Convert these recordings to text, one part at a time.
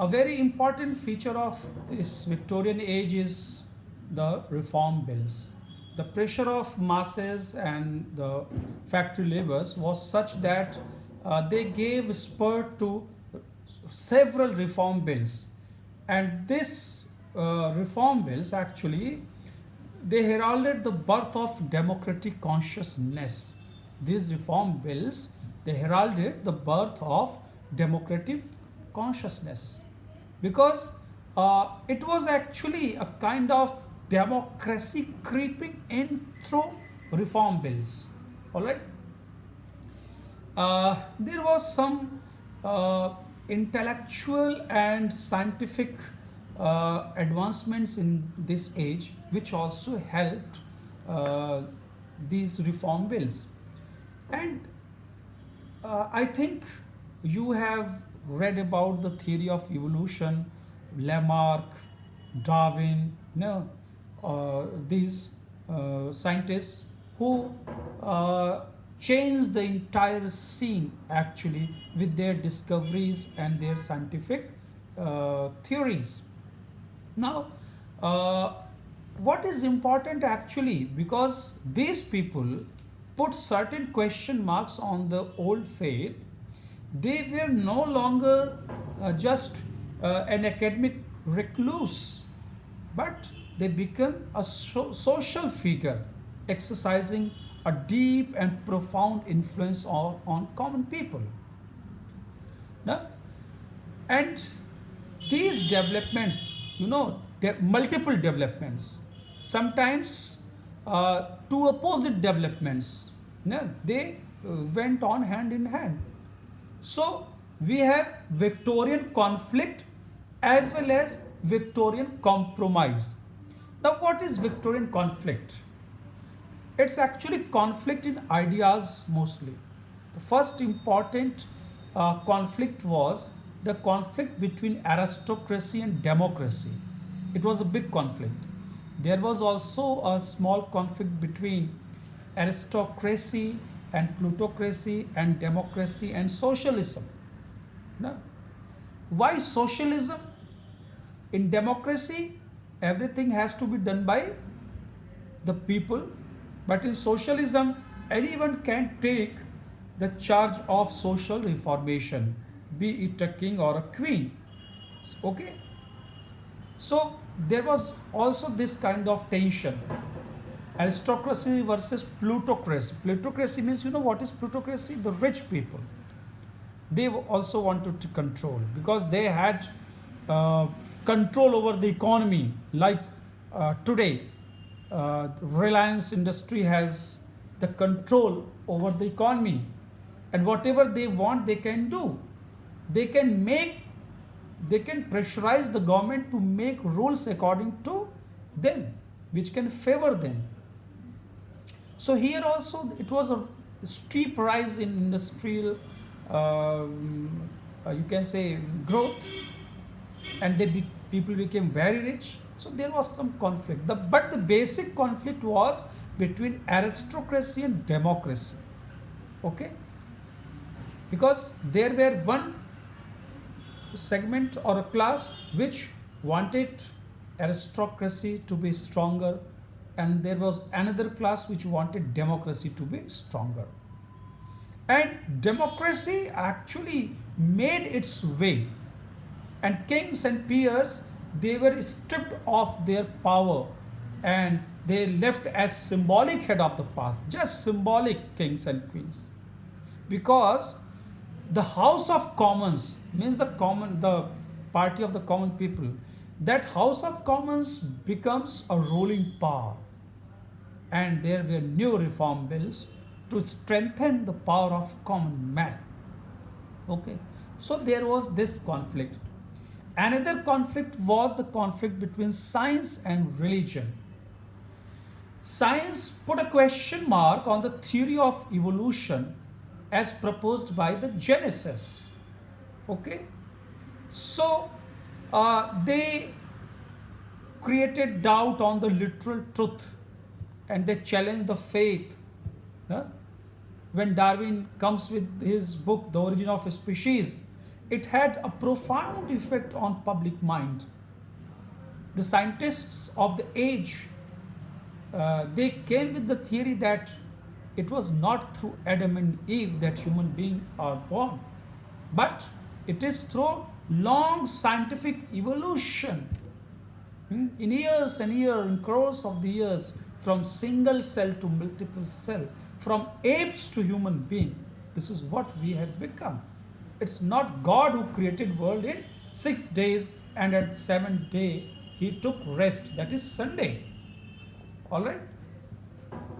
A very important feature of this Victorian age is the reform bills. The pressure of masses and the factory laborers was such that they gave spur to several reform bills, and this reform bills actually they heralded the birth of democratic consciousness. These reform bills they heralded the birth of democratic consciousness because it was actually a kind of democracy creeping in through reform bills. All right. There was some intellectual and scientific advancements in this age which also helped uh, these reform bills. And I think you have read about the theory of evolution, Lamarck, Darwin, no, these scientists who uh, changed the entire scene actually with their discoveries and their scientific theories. Now, uh, what is important actually, because these people put certain question marks on the old faith, they were no longer just an academic recluse, but they become a social figure exercising a deep and profound influence on common people. Now, and these developments, multiple developments, sometimes two opposite developments, they went on hand in hand. So we have Victorian conflict as well as Victorian compromise. Now, what is Victorian conflict? It's actually conflict in ideas mostly. The first important conflict was the conflict between aristocracy and democracy. It was a big conflict. There was also a small conflict between aristocracy and plutocracy and democracy and socialism. Now, why socialism? In democracy, everything has to be done by the people, but in socialism, anyone can take the charge of social reformation, be it a king or a queen. Okay? So there was also this kind of tension. Aristocracy versus plutocracy. Plutocracy means, you know what is plutocracy? The rich people. They also wanted to control because they had uh, control over the economy. Like today, Reliance Industry has the control over the economy, and whatever they want, they can do. They can make, they can pressurize the government to make rules according to them, which can favor them. So here also it was a steep rise in industrial, you can say, growth, and people became very rich. So there was some conflict. But the basic conflict was between aristocracy and democracy. Okay, because there were one segment or a class which wanted aristocracy to be stronger, and there was another class which wanted democracy to be stronger. And democracy actually made its way, and kings and peers, they were stripped of their power, and they left as symbolic head of the past, just symbolic kings and queens, because the House of Commons means the party of the common people. That House of Commons becomes a ruling power, and there were new reform bills to strengthen the power of common man. Okay, so there was this conflict. Another conflict was the conflict between science and religion. Science put a question mark on the theory of evolution as proposed by the Genesis. Okay, so they created doubt on the literal truth, and they challenged the faith. Huh? When Darwin comes with his book, The Origin of Species, it had a profound effect on public mind. The scientists of the age, they came with the theory that it was not through Adam and Eve that human beings are born, but it is through long scientific evolution. In years and years, in crores of the years, from single cell to multiple cell, from apes to human being. This is what we have become. It's not God who created world in 6 days and at 7th day he took rest. That is Sunday. All right.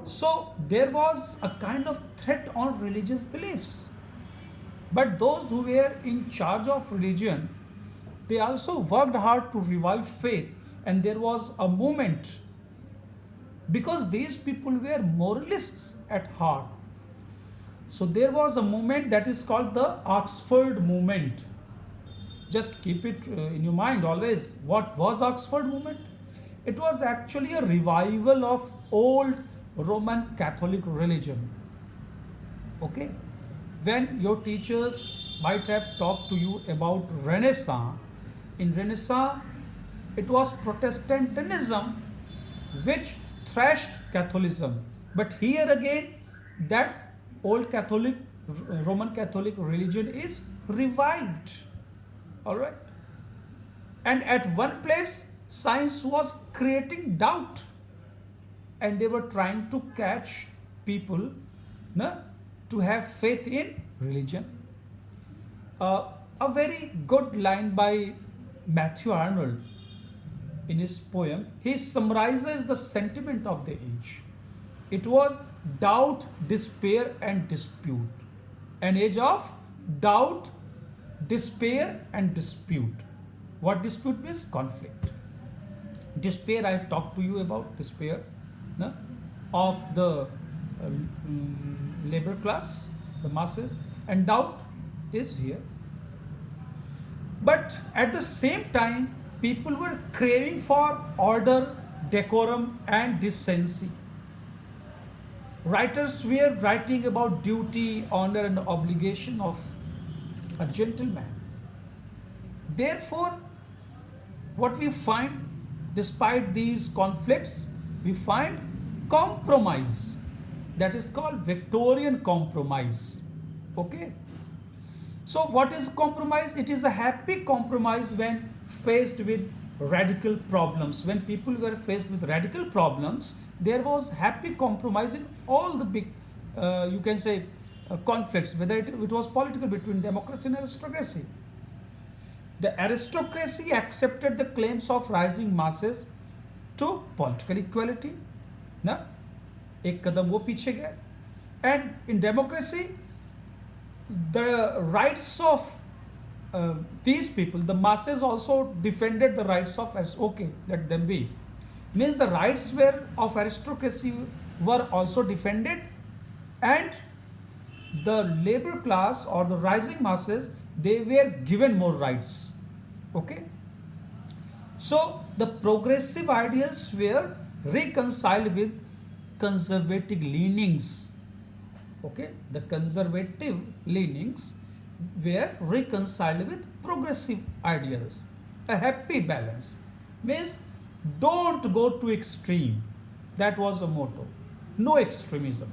So there was a kind of threat on religious beliefs. But those who were in charge of religion, they also worked hard to revive faith, and there was a movement because these people were moralists at heart. So there was a movement that is called the Oxford movement. Just keep it in your mind always. What was Oxford movement? It was actually a revival of old Roman Catholic religion. Okay? When your teachers might have talked to you about Renaissance, in Renaissance it was Protestantism which thrashed Catholicism. But here again, that old Catholic, Roman Catholic religion is revived. All right. And at one place, science was creating doubt, and they were trying to catch people to have faith in religion. A very good line by Matthew Arnold in his poem, he summarizes the sentiment of the age. It was doubt, despair, and dispute. An age of doubt, despair, and dispute. What dispute means? Conflict. Despair, I have talked to you about despair of the labor class, the masses, and doubt is here. But at the same time, people were craving for order, decorum, and decency. Writers were writing about duty, honor, and obligation of a gentleman. Therefore, what we find, despite these conflicts, we find compromise. That is called Victorian compromise. Okay? So what is compromise? It is a happy compromise when faced with radical problems. When people were faced with radical problems, there was happy compromise in all the big, you can say, conflicts, whether it was political between democracy and aristocracy. The aristocracy accepted the claims of rising masses to political equality. ना एक कदम वो पीछे गए. And in democracy, the rights of these people, the masses also defended the rights of, okay, let them be. Means the rights were of aristocracy were also defended, and the labor class or the rising masses, they were given more rights. Okay. So the progressive ideals were reconciled with conservative leanings. Okay. The conservative leanings were reconciled with progressive ideals. A happy balance means don't go to extreme. That was a motto. No extremism.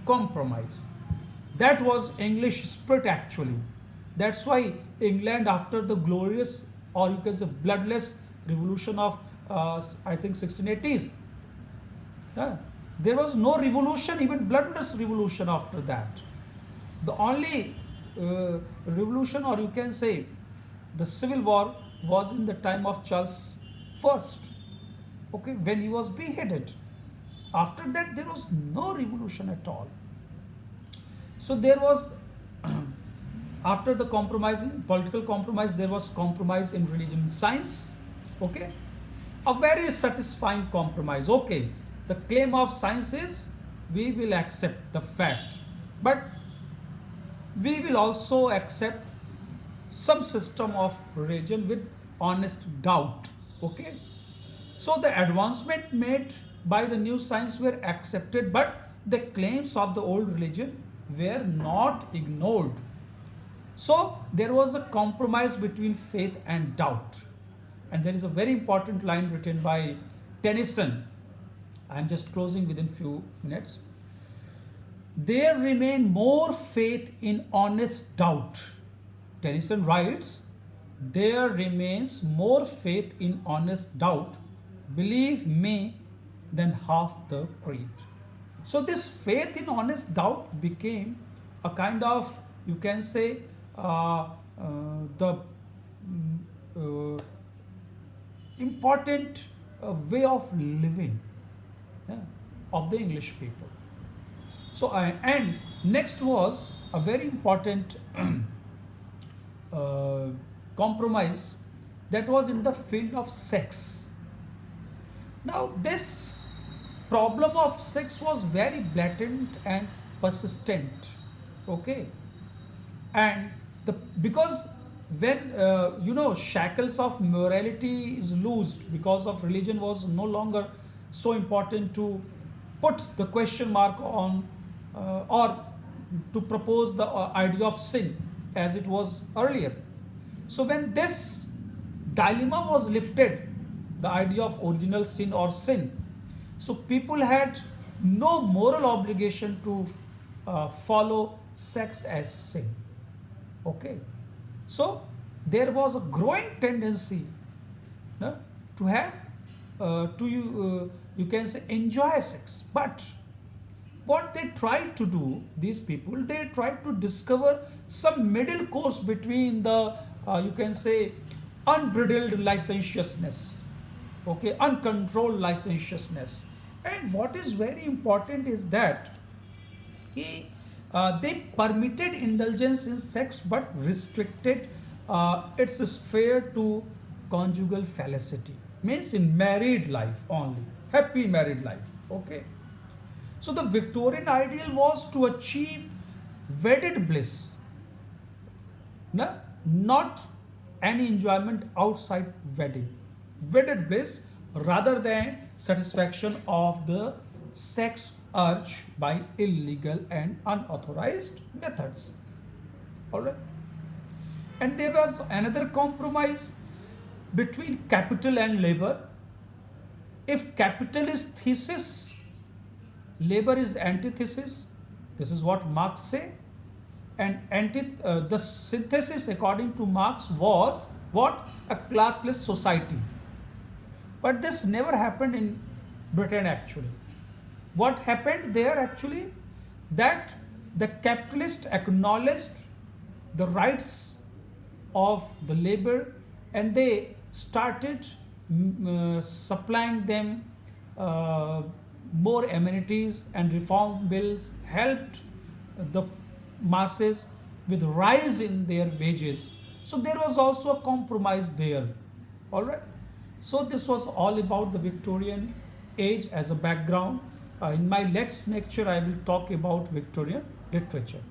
Compromise. That was English spirit actually. That's why England, after the glorious, or you can say bloodless revolution of I think 1680s, there was no revolution, even bloodless revolution after that. The only revolution, or you can say the civil war, was in the time of Charles I, okay, when he was beheaded. After that, there was no revolution at all. So there was, after the compromising, political compromise, there was compromise in religion and science. Okay, a very satisfying compromise. Okay, the claim of science is we will accept the fact, but we will also accept some system of religion with honest doubt. Okay, so the advancement made by the new science were accepted, but the claims of the old religion were not ignored. So there was a compromise between faith and doubt. And there is a very important line written by Tennyson. I'm just closing within few minutes. There remain more faith in honest doubt. Tennyson writes, there remains more faith in honest doubt, believe me, than half the creed. So this faith in honest doubt became a kind of, you can say, the important way of living, yeah, of the English people. And next was a very important compromise that was in the field of sex. Now, this problem of sex was very blatant and persistent. Okay, and because when shackles of morality is loosed because of religion was no longer so important to put the question mark on or to propose the idea of sin as it was earlier. So when this dilemma was lifted, the idea of original sin or sin, so people had no moral obligation to follow sex as sin. Okay, so there was a growing tendency to have you can say enjoy sex, but what they tried to do, these people, they tried to discover some middle course between the you can say unbridled licentiousness, okay, uncontrolled licentiousness. And what is very important is that they permitted indulgence in sex but restricted its sphere to conjugal felicity, means in married life only, happy married life. Okay, so the Victorian ideal was to achieve wedded bliss, not any enjoyment outside wedding, wedded bliss rather than satisfaction of the sex urge by illegal and unauthorized methods. All right. And there was another compromise between capital and labor. If capital is thesis, labor is antithesis. This is what Marx say. And the synthesis, according to Marx, was what? A classless society. But this never happened in Britain actually. What happened there actually? That the capitalist acknowledged the rights of the labor and they started supplying them more amenities, and reform bills helped the masses with rise in their wages. So there was also a compromise there. All right. So this was all about the Victorian age as a background. In my next lecture, I will talk about Victorian literature.